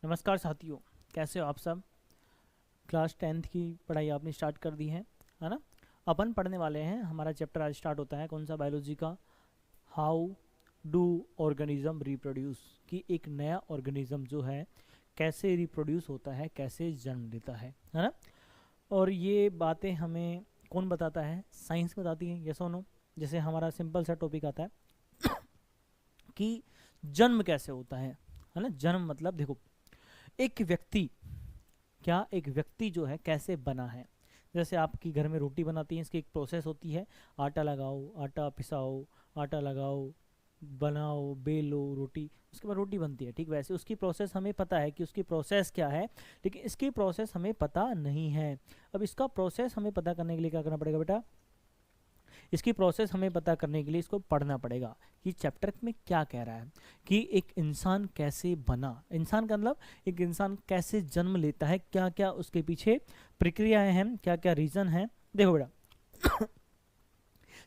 नमस्कार साथियों, कैसे हो आप सब। क्लास 10th की पढ़ाई आपने स्टार्ट कर दी है ना। अपन पढ़ने वाले हैं, हमारा चैप्टर आज स्टार्ट होता है कौन सा, बायोलॉजी का। हाउ डू ऑर्गेनिज्म रिप्रोड्यूस, कि एक नया ऑर्गेनिज्म जो है कैसे रिप्रोड्यूस होता है, कैसे जन्म लेता है ना। और ये बातें हमें कौन बताता है, साइंस बताती है, यस और नो। जैसे हमारा सिंपल सा टॉपिक आता है कि जन्म कैसे होता है ना। जन्म मतलब देखो, एक व्यक्ति, क्या एक व्यक्ति जो है कैसे बना है। जैसे आपकी घर में रोटी बनाती है, इसकी एक प्रोसेस होती है। आटा लगाओ, आटा पिसाओ, आटा लगाओ, बनाओ, बेलो रोटी, उसके बाद रोटी बनती है। ठीक वैसे उसकी प्रोसेस हमें पता है कि उसकी प्रोसेस क्या है, लेकिन इसकी प्रोसेस हमें पता नहीं है। अब इसका प्रोसेस हमें पता करने के लिए क्या करना पड़ेगा बेटा, इसकी प्रोसेस हमें पता करने के लिए इसको पढ़ना पड़ेगा कि चैप्टर में क्या कह रहा है कि एक इंसान कैसे बना। इंसान का मतलब एक इंसान कैसे जन्म लेता है, क्या क्या उसके पीछे प्रक्रियाएं हैं, क्या क्या रीजन है। देखो बेटा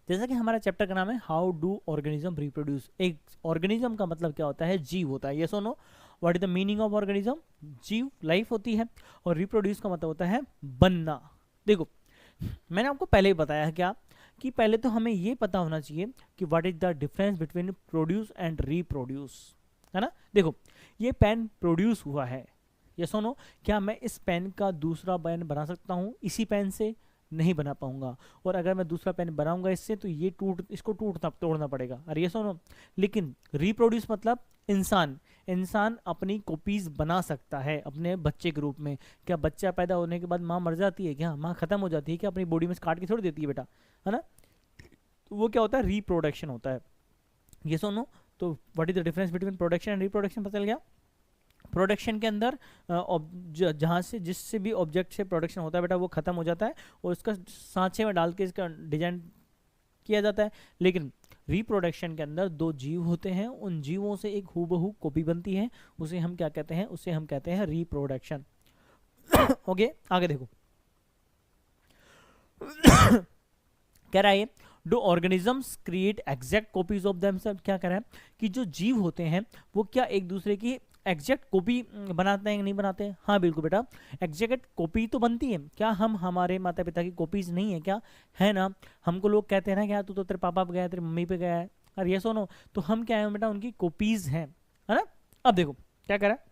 जैसा कि हमारा चैप्टर का नाम है हाउ डू ऑर्गेनिज्म रिप्रोड्यूस। एक ऑर्गेनिज्म का मतलब क्या होता है, जीव होता है। ये सुनो, what is the meaning of organism, जीव, लाइफ होती है। और रिप्रोड्यूस का मतलब होता है बनना। देखो मैंने आपको पहले ही बताया क्या कि पहले तो हमें ये पता होना चाहिए कि what is the difference between produce and reproduce, है ना। देखो ये पेन प्रोड्यूस हुआ है, ये सुनो, क्या मैं इस पेन का दूसरा पेन बना सकता हूँ इसी पेन से? नहीं बना पाऊंगा। और अगर मैं दूसरा पेन बनाऊंगा इससे तो ये इसको तोड़ना पड़ेगा। अरे ये सुनो, लेकिन रिप्रोड्यूस मतलब इंसान, इंसान अपनी कॉपीज बना सकता है अपने बच्चे के रूप में। क्या बच्चा पैदा होने के बाद माँ मर जाती है, क्या माँ खत्म हो जाती है, क्या अपनी बॉडी में से काट के छोड़ देती है बेटा, है ना। तो वो क्या होता है, रिप्रोडक्शन होता है। ये सुनो, तो what is the difference between production and reproduction पता चल गया। प्रोडक्शन के अंदर जहाँ से जिससे भी ऑब्जेक्ट से प्रोडक्शन होता है बेटा वो खत्म हो जाता है और इसका सांचे में डाल के इसका डिजाइन किया जाता है। लेकिन रिप्रोडक्शन के अंदर दो जीव होते हैं, उन जीवों से एक हूबहू कॉपी बनती है, उसे हम क्या कहते हैं, उसे हम कहते हैं रिप्रोडक्शन। ओके आगे देखो कह रहा है ये, do organisms create exact copies of themselves. क्या कह रहा है कि जो जीव होते हैं वो क्या एक दूसरे की एग्जैक्ट कॉपी बनाते हैं कि नहीं बनाते हैं? हाँ बिल्कुल बेटा, एग्जैक्ट कॉपी तो बनती है। क्या हम हमारे माता पिता की कॉपीज नहीं है क्या, है ना। हमको लोग कहते हैं ना क्या तू तो तेरे पापा पे गया है, तेरी मम्मी पे गया है, और ये सुनो, तो हम क्या है बेटा, उनकी कॉपीज हैं, है ना। अब देखो क्या कह रहा है,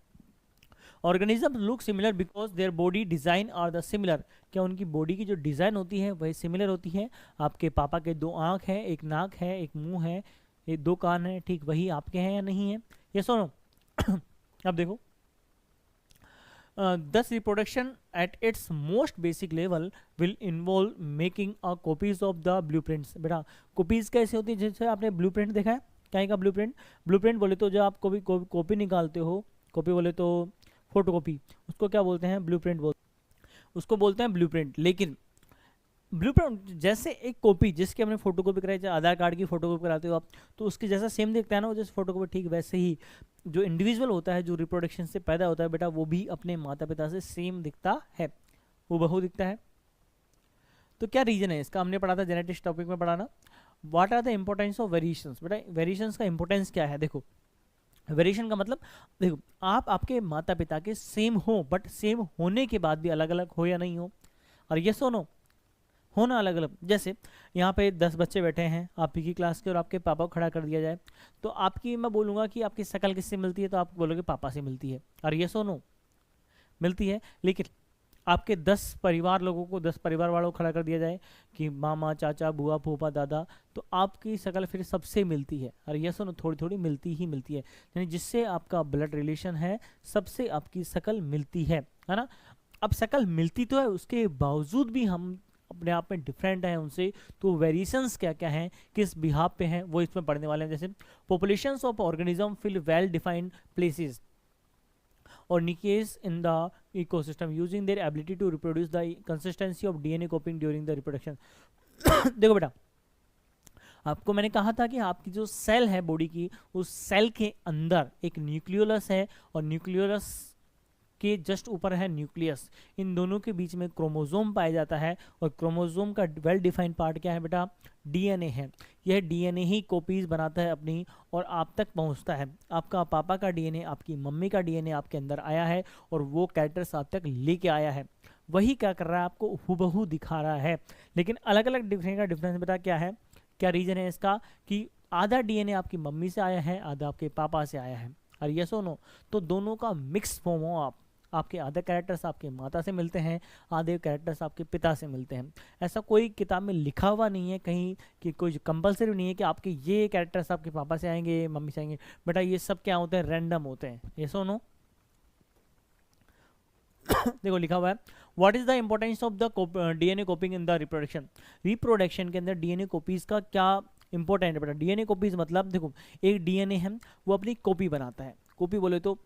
organism look similar because their body design are the similar. क्या उनकी बॉडी की जो डिजाइन होती है वही सिमिलर होती है। आपके पापा के दो आंख है, एक नाक है, एक मुंह है, ये दो कान है, ठीक वही आपके हैं या नहीं है, ये सुनो। अब देखो, thus reproduction at its most basic level will involve making a copies of the blueprints। बेटा कॉपीज कैसे होती है, जैसे आपने ब्लूप्रिंट देखा है, क्या का ब्लूप्रिंट। ब्लूप्रिंट बोले तो जो आप कॉपी निकालते हो, कॉपी बोले तो फोटो कॉपी, उसको क्या बोलते हैं, ब्लूप्रिंट उसको बोलते हैं ब्लूप्रिंट। लेकिन ब्लूप्रिंट जैसे एक कॉपी जिसकी हमने फोटो कॉपी कराई, चाहे आधार कार्ड की फोटो कॉपी कराते हो आप, तो उसके जैसा सेम दिखता है ना वो, जैसे फोटो कॉपी, ठीक वैसे ही जो इंडिविजुअल होता है जो रिप्रोडक्शन से पैदा होता है बेटा, वो भी अपने माता पिता से सेम दिखता है, वो बहु दिखता है। तो क्या रीजन है इसका, हमने पढ़ा था जेनेटिक्स टॉपिक में पढ़ा ना। What are the importance of variations. बेटा वेरिएशंस का इंपॉर्टेंस क्या है, देखो वेरिएशन का मतलब, देखो आप आपके माता पिता के सेम हो, बट सेम होने के बाद भी अलग अलग हो या नहीं हो। और ये सुनो, होना अलग अलग, जैसे यहाँ पे 10 बच्चे बैठे हैं आप ही की क्लास के और आपके पापा को खड़ा कर दिया जाए, तो आपकी मैं बोलूँगा कि आपकी शक्ल किससे मिलती है, तो आप बोलोगे पापा से मिलती है। और ये सुनो, मिलती है। लेकिन आपके 10 परिवार लोगों को, 10 परिवार वालों को खड़ा कर दिया जाए कि मामा, चाचा, बुआ, फूफा, दादा, तो आपकी शक्ल फिर सबसे मिलती है। और ये सुनो, थोड़ी थोड़ी मिलती ही मिलती है, यानी जिससे आपका ब्लड रिलेशन है सबसे आपकी शक्ल मिलती है ना। अब शक्ल मिलती तो है, उसके बावजूद भी हम अपने आप में डिफरेंट है उनसे। तो वेरिएशंस क्या क्या हैं, किस बिहाव पे हैं, वो इसमें पढ़ने वाले हैं। जैसे populations of organism fill well defined places और niches in the ecosystem using their ability to reproduce the consistency of DNA copying during the reproduction. देखो बेटा, आपको मैंने कहा था कि आपकी जो सेल है बॉडी की, उस सेल के अंदर एक न्यूक्लियोलस है, और न्यूक्लियोलस के जस्ट ऊपर है न्यूक्लियस। इन दोनों के बीच में क्रोमोसोम पाया जाता है, और क्रोमोसोम का वेल डिफाइंड पार्ट क्या है बेटा? डीएनए है। यह डीएनए ही कॉपीज बनाता है अपनी, और आप तक पहुंचता है। आपका पापा का डीएनए, आपकी मम्मी का डीएनए आपके अंदर आया है, और वो कैरेक्टर्स आप तक लेके आया है। वही क्या कर रहा है? आपको हूबहू दिखा रहा है। लेकिन अलग अलग डिफरेंस का डिफरेंस बेटा क्या है? क्या रीजन है इसका? कि आधा डीएनए आपकी मम्मी से आया है, आधा आपके पापा से आया है। और यस और नो? तो दोनों का मिक्स फॉर्म हो आप। आपके आधे कैरेक्टर्स आपके माता से मिलते हैं, आधे कैरेक्टर्स आपके पिता से मिलते हैं। ऐसा कोई किताब में लिखा हुआ नहीं है कहीं कि कोई कंपलसरी नहीं है कि आपके ये कैरेक्टर्स आपके पापा से आएंगे, मम्मी से आएंगे। बेटा ये सब क्या होते हैं? रैंडम होते हैं। यस और नो? देखो लिखा हुआ है, what is the importance of the DNA कॉपिंग in the reproduction. Reproduction के अंदर डीएनए कॉपीज का क्या इंपॉर्टेंट है बेटा? डीएनए कॉपीज मतलब देखो, एक डीएनए है वो अपनी कॉपी बनाता है। कॉपी बोले तो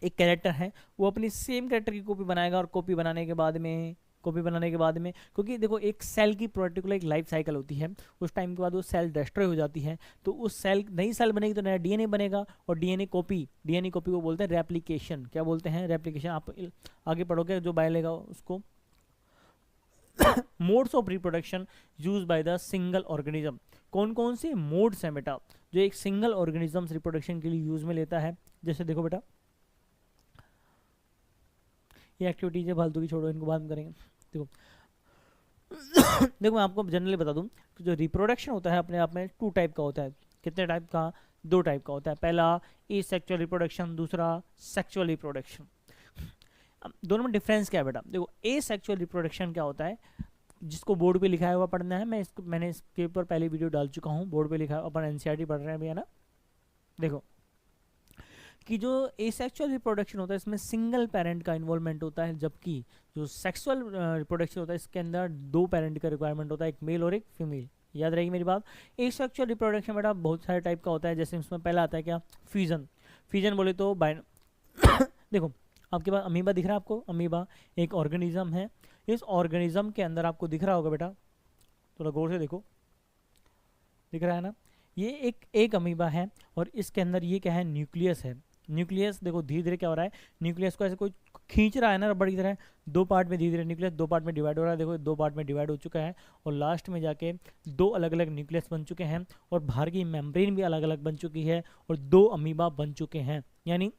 एक कैरेक्टर है, वो अपनी सेम कैरेक्टर की कॉपी बनाएगा, और कॉपी बनाने के बाद में क्योंकि देखो एक सेल की पर्टिकुलर एक लाइफ साइकिल होती है, उस टाइम के बाद वो सेल डिस्ट्रॉय हो जाती है, तो उस सेल नई सेल बनेगी तो नया डीएनए बनेगा। और डीएनए कॉपी को बोलते हैं रेप्लिकेशन। क्या बोलते हैं? रेप्लिकेशन। आप आगे पढ़ोगे जो बाय लेगा उसको। Modes of reproduction use by the single organism. कौन कौन से मोड्स हैं बेटा जो एक सिंगल ऑर्गेनिज्म रिप्रोडक्शन के लिए यूज में लेता है? जैसे देखो बेटा, ये एक्टिविटीज है फालतू की, छोड़ो, इनको बाद में करेंगे। देखो देखो मैं आपको जनरली बता दूं कि जो रिप्रोडक्शन होता है अपने आप में 2 टाइप का होता है। कितने टाइप का? 2 टाइप का होता है। पहला एसेक्सुअल रिप्रोडक्शन, दूसरा सेक्सुअल रिप्रोडक्शन। अब दोनों में डिफरेंस क्या है बेटा? देखो एसेक्सुअल रिप्रोडक्शन क्या होता है, जिसको बोर्ड पे लिखा हुआ पढ़ना है, मैंने इसके ऊपर पहले वीडियो डाल चुका हूँ। बोर्ड पे लिखा है, अपन एनसीईआरटी पढ़ रहे हैं भैया ना। देखो कि जो एसेक्सुअल रिप्रोडक्शन होता है इसमें सिंगल पेरेंट का इन्वॉल्वमेंट होता है, जबकि जो सेक्सुअल रिप्रोडक्शन होता है इसके अंदर 2 पेरेंट का रिक्वायरमेंट होता है, एक मेल और एक फीमेल। याद रहेगी मेरी बात। एसेक्सुअल रिप्रोडक्शन बेटा बहुत सारे टाइप का होता है, जैसे इसमें पहला आता है क्या? फ्यूजन। फ्यूजन बोले तो देखो आपके पास अमीबा दिख रहा है आपको? अमीबा एक ऑर्गेनिज्म है। इस ऑर्गेनिज्म के अंदर आपको दिख रहा होगा बेटा, थोड़ा गौर से देखो, दिख रहा है ना? ये एक अमीबा है, और इसके अंदर ये क्या है? न्यूक्लियस है। न्यूक्लियस देखो धीरे धीरे क्या हो रहा है, न्यूक्लियस को ऐसे कोई खींच रहा है ना रबड़ की तरह, 2 पार्ट में धीरे धीरे न्यूक्लियस 2 पार्ट में डिवाइड हो रहा है। देखो 2 पार्ट में डिवाइड हो चुका है, और लास्ट में जाके 2 अलग अलग न्यूक्लियस बन चुके हैं, और बाहर की मेम्ब्रेन भी अलग अलग बन चुकी है, और 2 अमीबा बन चुके हैं। यानी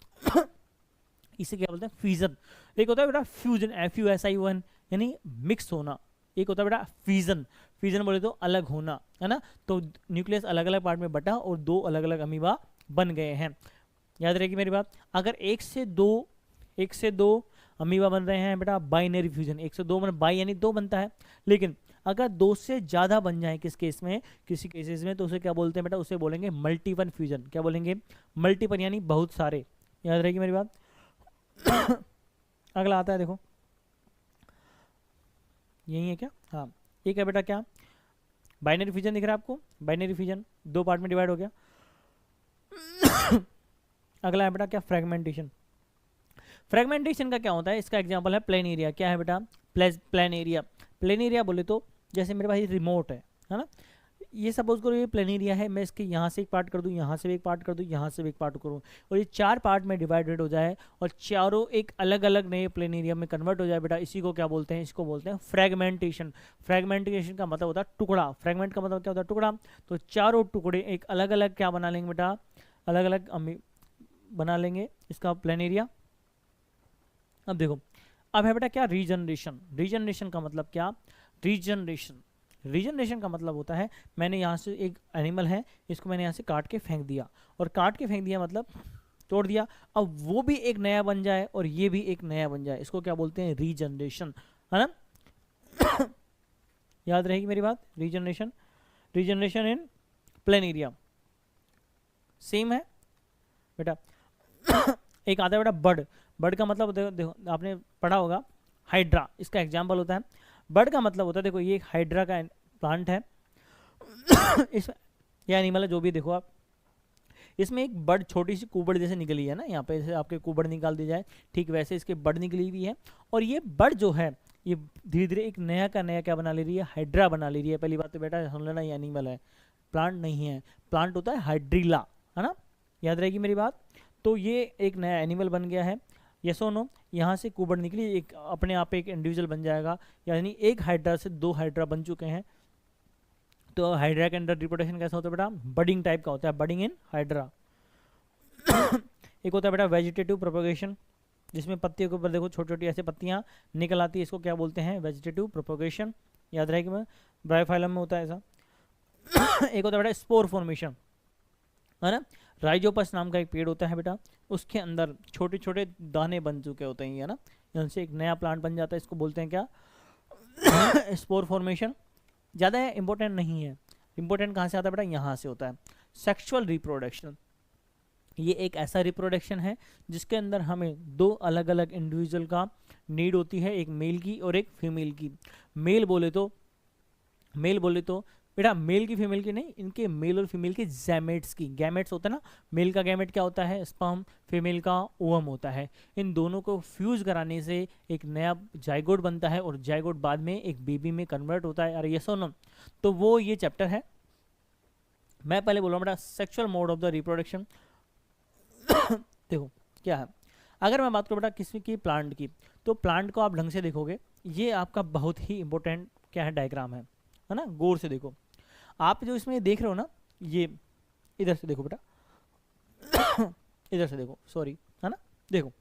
इसे क्या बोलते हैं? फ्यूजन। एक होता है बेटा फ्यूजन, FUSION, यानी मिक्स होना। एक होता है बेटा फ्यूजन। फ्यूजन बोले तो अलग होना, है ना? तो न्यूक्लियस अलग अलग पार्ट में बटा, और 2 अलग अलग अमीबा बन गए हैं। याद रहेगी मेरी बात। अगर एक से दो अमीबा बन रहे हैं बेटा, बाइनरी फ्यूजन। 1 से 2 मतलब बाई यानी 2 बनता है। लेकिन अगर 2 से ज़्यादा बन जाए किस केस में, किसी केसेस में, तो उसे क्या बोलते हैं बेटा? उसे बोलेंगे मल्टीपल फ्यूजन। क्या बोलेंगे? मल्टीपल यानी बहुत सारे। याद रहेगी मेरी बात। अगला आता है देखो, यही है क्या? हाँ, एक है बेटा क्या? बाइनरी फ्यूजन दिख रहा है आपको? बाइनरी फ्यूजन 2 पार्ट में डिवाइड हो गया। अगला है बेटा क्या? फ्रेगमेंटेशन। फ्रेगमेंटेशन का क्या होता है? इसका एग्जांपल है प्लेन एरिया। क्या है बेटा? Plain area. प्लेन एरिया बोले तो जैसे मेरे पास रिमोट है ना? ये सपोज करो ये प्लेन एरिया है, मैं इसके यहाँ से एक पार्ट कर दूँ, यहाँ से भी एक पार्ट कर दूँ, यहाँ से भी एक पार्ट करूँ, और ये 4 पार्ट में डिवाइडेड हो जाए, और चारों एक अलग अलग नए प्लेन एरिया में कन्वर्ट हो जाए बेटा, इसी को क्या बोलते हैं? इसको बोलते हैं फ्रेगमेंटेशन। फ्रेगमेंटेशन का मतलब होता है टुकड़ा। फ्रेगमेंट का मतलब क्या होता है? टुकड़ा। तो चारों टुकड़े एक अलग अलग क्या बना लेंगे बेटा? अलग अलग बना लेंगे इसका प्लेन एरिया। अब देखो, अब है बेटा क्या? रीजनरेशन। रीजनरेशन का मतलब क्या? रीजनरेशन का मतलब होता है मैंने यहाँ से एक एनिमल है, इसको मैंने यहाँ से काट के फेंक दिया, और काट के फेंक दिया मतलब तोड़ दिया, अब वो भी एक नया बन जाए और ये भी एक नया बन जाए, इसको क्या बोलते हैं? रीजनरेशन, है ना? याद रहेगी मेरी बात। Regeneration in plain area same है बेटा। एक आता है बेटा बर्ड। बर्ड का मतलब देखो आपने पढ़ा होगा हाइड्रा, इसका एग्जाम्पल होता है। बर्ड का मतलब होता है, देखो ये एक हाइड्रा का प्लांट है। इस ये एनिमल है जो भी, देखो आप इसमें एक बर्ड छोटी सी कुबड़ जैसे निकली है ना, यहाँ पे जैसे आपके कुबड़ निकाल दी जाए, ठीक वैसे इसके बर्ड निकली हुई है। और ये बर्ड जो है ये धीरे धीरे एक नया का नया क्या बना ले रही है? हाइड्रा बना ले रही है। पहली बात तो बेटा सुन लेना, ये एनिमल है, प्लांट नहीं है। प्लांट होता है हाइड्रीला, है ना? याद रहेगी मेरी बात। तो ये एक नया एनिमल बन गया है, यस और नो, यहाँ से कुबड़ निकली, एक अपने आप एक इंडिविजुअल बन जाएगा, यानी एक हाइड्रा से 2 हाइड्रा बन चुके हैं। तो हाइड्रा के अंदर रिप्रोडक्शन कैसा होता है बेटा, बडिंग टाइप का होता है, बडिंग इन हाइड्रा। एक होता है बेटा वेजिटेटिव प्रोपोगेशन, जिसमें पत्तियों के ऊपर देखो छोटी छोटी ऐसे पत्तियां निकल आती है, इसको क्या बोलते हैं, वेजिटेटिव प्रोपोगेशन। याद रहे कि मैं ब्रायोफाइलम में होता है ऐसा। एक होता है बेटा स्पोर फॉर्मेशन, है ना, राइजोपस नाम का एक पेड़ होता है बेटा, उसके अंदर छोटे छोटे दाने बन चुके होते हैं, है ना, यहाँ से एक नया प्लांट बन जाता है, इसको बोलते हैं क्या, स्पोर फॉर्मेशन। ज़्यादा इंपॉर्टेंट नहीं है, इंपॉर्टेंट कहाँ से आता है बेटा, यहाँ से होता है। सेक्सुअल रिप्रोडक्शन, ये एक ऐसा रिप्रोडक्शन है जिसके अंदर हमें 2 अलग अलग इंडिविजुअल का नीड होती है, एक मेल की और एक फीमेल की। मेल बोले तो बेटा मेल की फीमेल की नहीं, इनके मेल और फीमेल के गैमेट्स की, गैमेट्स होता है ना, मेल का गैमेट क्या होता है, स्पर्म, फीमेल का ओवम होता है। इन दोनों को फ्यूज कराने से एक नया जाइगोट बनता है और जाइगोट बाद में एक बेबी में कन्वर्ट होता है। अरे ये सुनो, तो वो ये चैप्टर है। मैं पहले बोल रहा हूँ बेटा sexual mode of the reproduction. देखो क्या है, अगर मैं बात करूँ बेटा किसी की प्लांट की, तो प्लांट को आप ढंग से देखोगे, ये आपका बहुत ही इंपॉर्टेंट क्या है, डायग्राम है ना, गौर से देखो। आप जो इसमें देख रहे हो ना, ये इधर से देखो बेटा, इधर से देखो, सॉरी, है ना, देखो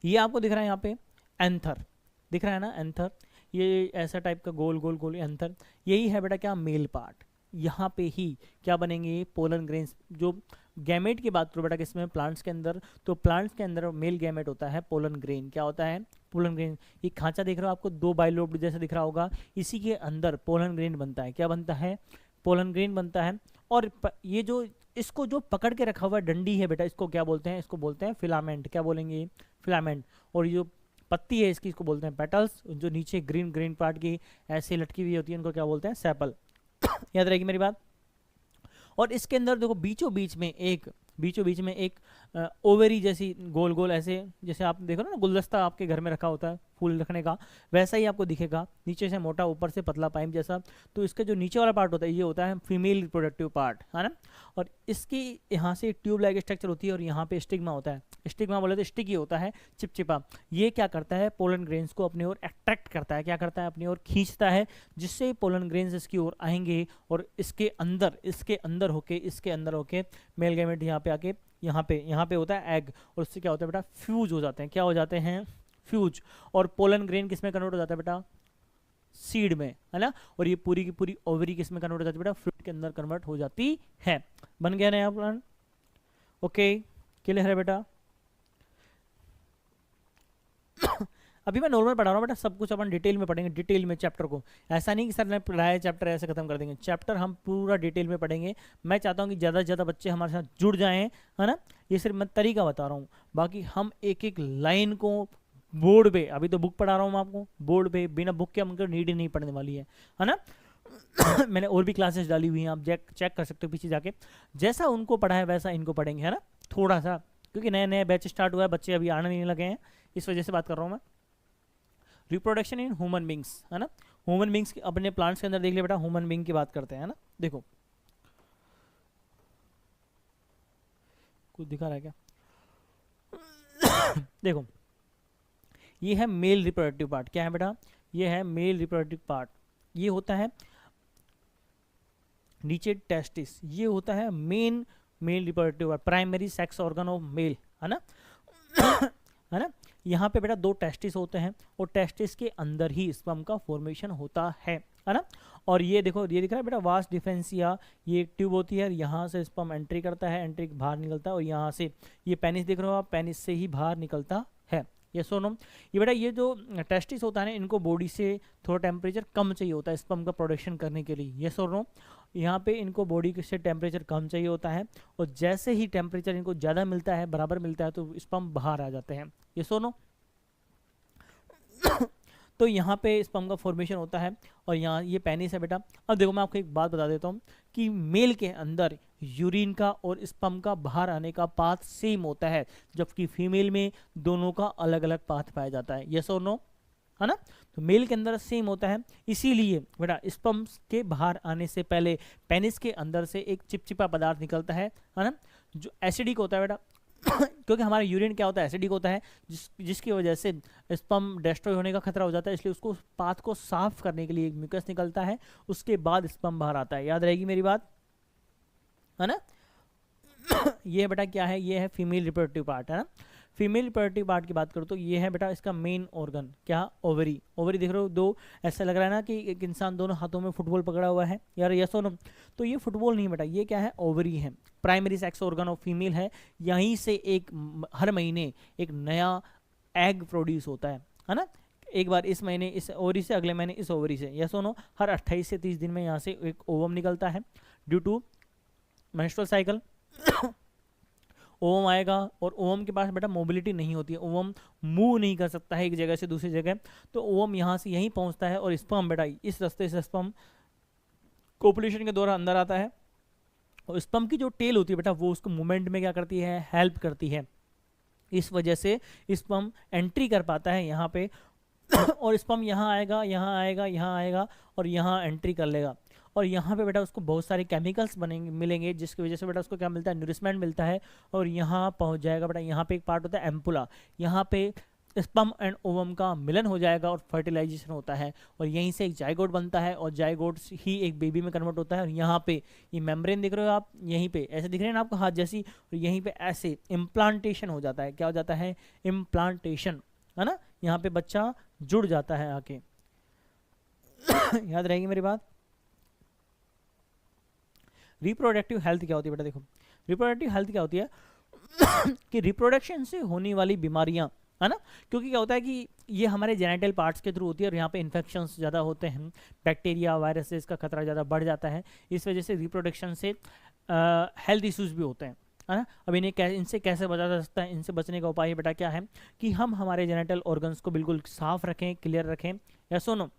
ये आपको दिख रहा है यहाँ पे एंथर दिख रहा है ना, एंथर, ये ऐसा टाइप का गोल गोल गोल एंथर, यही है बेटा क्या, मेल पार्ट। यहाँ पे ही क्या बनेंगे, पोलन ग्रेन्स। जो गैमेट की बात करो बेटा किसमें, प्लांट्स के अंदर, तो प्लांट्स के अंदर मेल गैमेट होता है पोलन ग्रेन। क्या होता है, पोलन ग्रेन। ये खांचा देख रहे हो आपको, 2 बाइलोब्ड जैसा दिख रहा होगा, इसी के अंदर पोलन ग्रेन बनता है। क्या बनता है, पोलन ग्रेन बनता है। और ये जो इसको जो पकड़ के रखा हुआ डंडी है बेटा, इसको क्या बोलते हैं, इसको बोलते हैं फिलामेंट। क्या बोलेंगे, फिलामेंट। और ये जो पत्ती है इसकी, इसको बोलते हैं पेटल्स। जो नीचे ग्रीन ग्रीन पार्ट की ऐसे लटकी हुई होती है, उनको क्या बोलते हैं, सेपल। याद रहेगी मेरी बात। और इसके अंदर देखो बीचों बीच में एक ओवेरी जैसी गोल गोल ऐसे, जैसे आप देखो ना गुलदस्ता आपके घर में रखा होता है फूल रखने का, वैसा ही आपको दिखेगा, नीचे से मोटा ऊपर से पतला पाइप जैसा। तो इसका जो नीचे वाला पार्ट होता है ये होता है फीमेल रिप्रोडक्टिव पार्ट, है ना। और इसकी यहाँ से ट्यूब लाइक स्ट्रक्चर होती है और यहाँ पे स्टिग्मा होता है। स्टिग्मा बोले तो स्टिकी होता है, चिपचिपा। ये क्या करता है, पोलन ग्रेन्स को अपनी ओर अट्रैक्ट करता है। क्या करता है, अपनी ओर खींचता है, जिससे पोलन ग्रेन्स इसकी ओर आएंगे और इसके अंदर होके मेल गैमेट यहाँ पे आके यहाँ पे होता है एग, और उससे क्या होता है बेटा, फ्यूज हो जाते हैं। क्या हो जाते हैं, फ्यूज। और पोलन ग्रेन किसमें कन्वर्ट हो जाता है बेटा, सीड में, है ना। और ये पूरी की पूरी ओवरी किसमें कन्वर्ट हो जाती है बेटा, फ्रूट के अंदर कन्वर्ट हो जाती है। बन गया नया प्लान, ओके, क्लियर है बेटा। अभी मैं नॉर्मल पढ़ा रहा हूँ बेटा, सब कुछ अपन डिटेल में पढ़ेंगे, डिटेल में चैप्टर को। ऐसा नहीं कि सर ने पढ़ाया चैप्टर ऐसे खत्म कर देंगे, चैप्टर हम पूरा डिटेल में पढ़ेंगे। मैं चाहता हूँ कि ज़्यादा से ज़्यादा बच्चे हमारे साथ जुड़ जाएं, है ना। ये सिर्फ मैं तरीका बता रहा हूँ, बाकी हम एक एक लाइन को बोर्ड पे, अभी तो बुक पढ़ा रहा हूँ मैं आपको, बोर्ड पे बिना बुक के हमको नीड ही नहीं पढ़ने वाली है ना। मैंने और भी क्लासेस डाली हुई हैं, आप चेक कर सकते हो पीछे जाके। जैसा उनको पढ़ा है वैसा इनको पढ़ेंगे, है ना, थोड़ा सा, क्योंकि नए नए बैच स्टार्ट हुआ है, बच्चे अभी आने नहीं लगे हैं, इस वजह से बात कर रहा हूँ मैं। रिप्रोडक्शन इन ह्यूमन बींग्स, है ना। ह्यूमन बींग्स अपने प्लांट्स के अंदर देख लिया बेटा, ह्यूमन बींग की बात करते हैं ना। देखो कुछ दिखा रहा है क्या, देखो ये है मेल रिप्रोडक्टिव पार्ट। क्या है बेटा, ये है मेल रिप्रोडक्टिव पार्ट। ये होता है नीचे टेस्टिस, ये होता है main male reproductive part, primary sex organ of male, है ना। है ना, यहाँ पे बेटा 2 टेस्टिस होते हैं और टेस्टिस के अंदर ही स्पर्म का फॉर्मेशन होता है ना। और ये देखो, ये दिख रहा है बेटा वास्ट डिफरेंसिया, ये एक ट्यूब होती है, यहाँ से स्पर्म एंट्री करता है, एंट्री बाहर निकलता है, और यहाँ से ये पेनिस देख रहे हो आप, पेनिस से ही बाहर निकलता है। ये सोनो, ये बेटा ये जो टेस्टिस होता है ना, इनको बॉडी से थोड़ा टेम्परेचर कम चाहिए होता है स्पर्म का प्रोडक्शन करने के लिए। ये सोनो, यहाँ पे इनको बॉडी से टेम्परेचर कम चाहिए होता है, और जैसे ही टेम्परेचर इनको ज़्यादा मिलता है, बराबर मिलता है, तो स्पर्म बाहर आ जाते हैं। ये सोनो, तो यहाँ पे स्पर्म का फॉर्मेशन होता है, और यहाँ ये पेनिस है बेटा। अब देखो मैं आपको एक बात बता देता हूँ कि मेल के अंदर यूरिन का और स्पर्म का बाहर आने का पाथ सेम होता है, जबकि फीमेल में दोनों का अलग अलग पाथ पाया जाता है। यस और नो, है ना। तो मेल के अंदर सेम होता है, इसीलिए बेटा स्पर्म के बाहर आने से पहले पेनिस के अंदर से एक चिपचिपा पदार्थ निकलता है ना, जो एसिडिक होता है बेटा। क्योंकि हमारा यूरिन क्या होता है, एसिडिक होता है, जिसकी वजह से स्पर्म डिस्ट्रॉय होने का खतरा हो जाता है, इसलिए उसको पाथ को साफ करने के लिए एक म्यूकस निकलता है, उसके बाद स्पर्म बाहर आता है। याद रहेगी मेरी बात, है ना। ये बेटा क्या है, ये है फीमेल रिप्रोडक्टिव पार्ट, है ना। फीमेल रिप्रोडक्टिव पार्ट की बात करूँ तो ये है बेटा इसका मेन ऑर्गन, क्या, ओवरी। ओवरी देख रहे हो, दो, ऐसा लग रहा है ना कि एक इंसान दोनों हाथों में फुटबॉल पकड़ा हुआ है यार, यस और नो। तो ये फुटबॉल नहीं बेटा, ये क्या है, ओवरी है, primary sex organ of female है। यहीं से एक हर महीने एक नया एग प्रोड्यूस होता है ना। एक बार इस महीने इस ओवरी से, अगले महीने इस ओवरी से, यस और नो। हर 28 से 30 दिन में यहाँ से एक ओवम निकलता है due to menstrual cycle. Ovum आएगा और ओवम के पास बेटा मोबिलिटी नहीं होती है, ओवम मूव नहीं कर सकता है एक जगह से दूसरी जगह, तो ओवम यहाँ से यहीं पहुँचता है और स्पर्म बेटा इस रास्ते से स्पर्म कोपुलेशन के दौरान अंदर आता है। और स्पर्म की जो टेल होती है बेटा वो उसको मूवमेंट में क्या करती है, हेल्प करती है। इस वजह से स्पर्म एंट्री कर पाता है यहाँ पे और स्पर्म यहाँ आएगा, यहाँ आएगा, यहाँ आएगा और यहाँ एंट्री कर लेगा। और यहाँ पे बेटा उसको बहुत सारे केमिकल्स बनेंगे, मिलेंगे, जिसकी वजह से बेटा उसको क्या मिलता है, न्यूरिशमेंट मिलता है और यहाँ पहुँच जाएगा बेटा। यहाँ पे एक पार्ट होता है एम्पुला, यहाँ पे स्पर्म एंड ओवम का मिलन हो जाएगा और फर्टिलाइजेशन होता है और यहीं से एक जाइगोट बनता है और जाइगोट ही एक बेबी में कन्वर्ट होता है। और यहाँ पे ये मेम्ब्रेन दिख रहे हो आप, यहीं पे ऐसे दिख रहे हैं ना आपको हाथ जैसी, और यहीं पे ऐसे इम्प्लांटेशन हो जाता है। क्या हो जाता है, इम्प्लांटेशन, है ना। यहाँ पे बच्चा जुड़ जाता है आके। याद रहेगी मेरी बात। रिप्रोडक्टिव हेल्थ क्या होती है बेटा, देखो रिप्रोडक्टिव हेल्थ क्या होती है कि रिप्रोडक्शन से होने वाली बीमारियां, है ना। क्योंकि क्या होता है कि ये हमारे जेनेटल पार्ट्स के थ्रू होती है और यहाँ पे इन्फेक्शंस ज़्यादा होते हैं, बैक्टीरिया वायरसेस का खतरा ज़्यादा बढ़ जाता है। इस वजह से रिप्रोडक्शन से हेल्थ इश्यूज भी होते हैं, है ना। अब इनसे कैसे बचा जा सकता है, इनसे बचने का उपाय बेटा क्या है कि हम हमारे जेनेटल ऑर्गन्स को बिल्कुल साफ रखें, क्लियर रखें। या सुनो,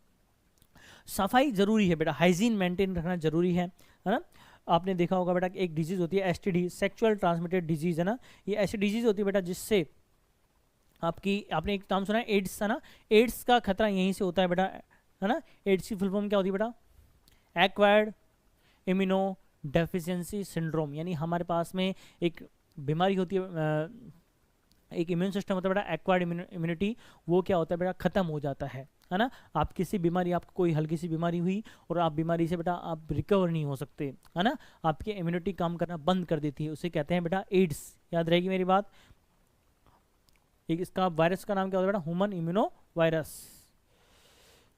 सफाई जरूरी है बेटा, हाइजीन मेंटेन रखना जरूरी है ना। आपने देखा होगा बेटा कि एक डिजीज होती है एसटीडी, सेक्सुअल ट्रांसमिटेड डिजीज, है ना। ये ऐसी डिजीज होती है बेटा जिससे आपकी, आपने एक नाम सुना है एड्स, है ना। एड्स का खतरा यहीं से होता है बेटा, है ना। एड्स की फुल फॉर्म क्या होती है बेटा, एक्वायर्ड इम्यूनो डेफिशिएंसी सिंड्रोम, यानी हमारे पास में एक बीमारी होती है, एक इम्यून सिस्टम होता है बेटा, एक्वायर्ड इम्यूनिटी, वो क्या होता है बेटा, खत्म हो जाता है ना। आप किसी बीमारी, आपको कोई हल्की सी बीमारी हुई और आप बीमारी से बेटा आप रिकवर नहीं हो सकते, है ना। आपकी इम्यूनिटी काम करना बंद कर देती है, उसे कहते हैं बेटा एड्स। याद रहेगी मेरी बात। एक इसका वायरस का नाम क्या होता है बेटा, ह्यूमन इम्यूनो वायरस।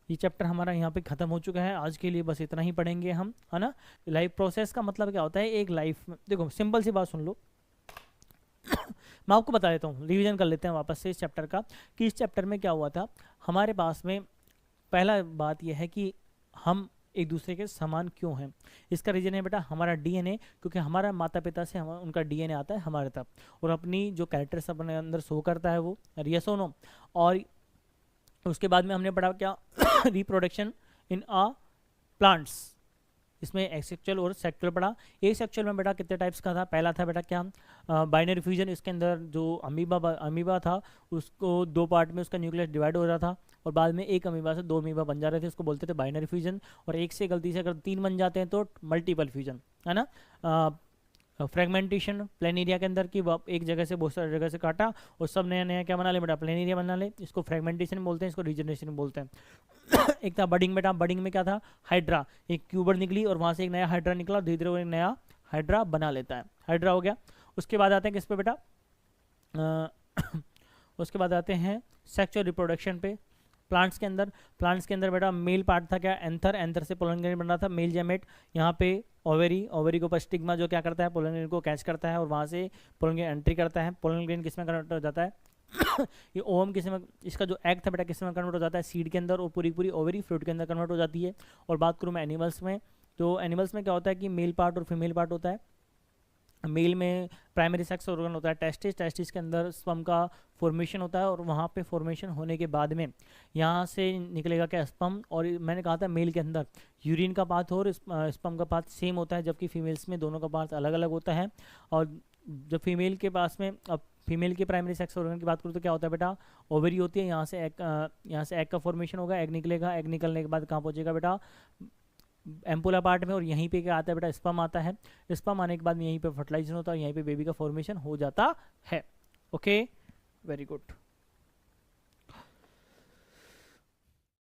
ये चैप्टर हमारा यहाँ पे खत्म हो चुका है, आज के लिए बस इतना ही पढ़ेंगे हम, है ना। लाइफ प्रोसेस का मतलब क्या होता है, एक लाइफ में देखो सिंपल सी बात सुन लो। मैं आपको बता देता हूँ, रिवीजन कर लेते हैं वापस से इस चैप्टर का, कि इस चैप्टर में क्या हुआ था। हमारे पास में पहला बात यह है कि हम एक दूसरे के समान क्यों हैं। इसका रीजन है बेटा हमारा डीएनए, क्योंकि हमारा माता पिता से उनका डीएनए आता है हमारे तक, और अपनी जो कैरेक्टर्स अपने अंदर शो करता है वो, यस और नो। और उसके बाद में हमने पढ़ा क्या, रिप्रोडक्शन इन आ प्लांट्स, इसमें एसेक्सुअल और सेक्सुअल पढ़ा। एसेक्सुअल में बेटा कितने टाइप्स का था, पहला था बेटा क्या, बाइनरी फ्यूजन। इसके अंदर जो अमीबा था उसको दो पार्ट में उसका न्यूक्लियस डिवाइड हो रहा था और बाद में एक अमीबा से दो अमीबा बन जा रहे थे, उसको बोलते थे बाइनरी फ्यूजन। और एक से गलती से अगर तीन बन जाते हैं तो मल्टीपल फ्यूजन, है ना। फ्रेगमेंटेशन, प्लेनेरिया के अंदर की एक जगह से बहुत सारी जगह से काटा और सब नया नया क्या बना ले बेटा, प्लेनेरिया बना ले, इसको फ्रेगमेंटेशन बोलते हैं, इसको रीजनरेशन बोलते हैं। एक था बडिंग बेटा, बडिंग में क्या था, हाइड्रा, एक क्यूबर निकली और वहाँ से एक नया हाइड्रा निकला, धीरे धीरे वो एक नया हाइड्रा बना लेता है, हाइड्रा हो गया। उसके बाद आते हैं किस पे बेटा, उसके बाद आते हैं सेक्सुअल रिप्रोडक्शन पे। प्लांट्स के अंदर बेटा मेल पार्ट था क्या, एंथर, एंथर से पोलन ग्रेन बन रहा था, मेल जेमेट। यहाँ पे ओवेरी, ओवेरी के ऊपर स्टिग्मा जो क्या करता है, पोलन ग्रेन को कैच करता है और वहाँ से पोलन ग्रेन एंट्री करता है। पोलन ग्रेन किस में कन्वर्ट हो जाता है, ये ओवम किस में, इसका जो एग था बेटा किस में कन्वर्ट हो जाता है, सीड के अंदर, और पूरी पूरी ओवेरी फ्रूट के अंदर कन्वर्ट हो जाती है। और बात करूँ मैं एनिमल्स में, तो एनिमल्स में क्या होता है कि मेल पार्ट और फीमेल पार्ट होता है। मेल में प्राइमरी सेक्स ऑर्गन होता है टेस्टिस, टेस्टिस के अंदर स्पर्म का फॉर्मेशन होता है और वहाँ पे फॉर्मेशन होने के बाद में यहाँ से निकलेगा क्या, स्पर्म। और मैंने कहा था मेल के अंदर यूरिन का पाथ और स्पर्म का पाथ सेम होता है, जबकि फीमेल्स में दोनों का पाथ अलग अलग होता है। और जब फीमेल के पास में, अब फीमेल के प्राइमरी सेक्स ऑर्गन की बात करूँ तो क्या होता है बेटा, ओवरी होती है, यहाँ से एग का फॉर्मेशन होगा, एग निकलेगा, एग निकलने के बाद कहाँ पहुँचेगा बेटा, एम्पुला पार्ट में, और यहीं पे क्या आता है बेटा, स्पर्म आता है। स्पर्म आने के बाद में यहीं पे फर्टिलाइजेशन होता है, यहीं पे बेबी का फॉर्मेशन हो जाता है। Okay, very good.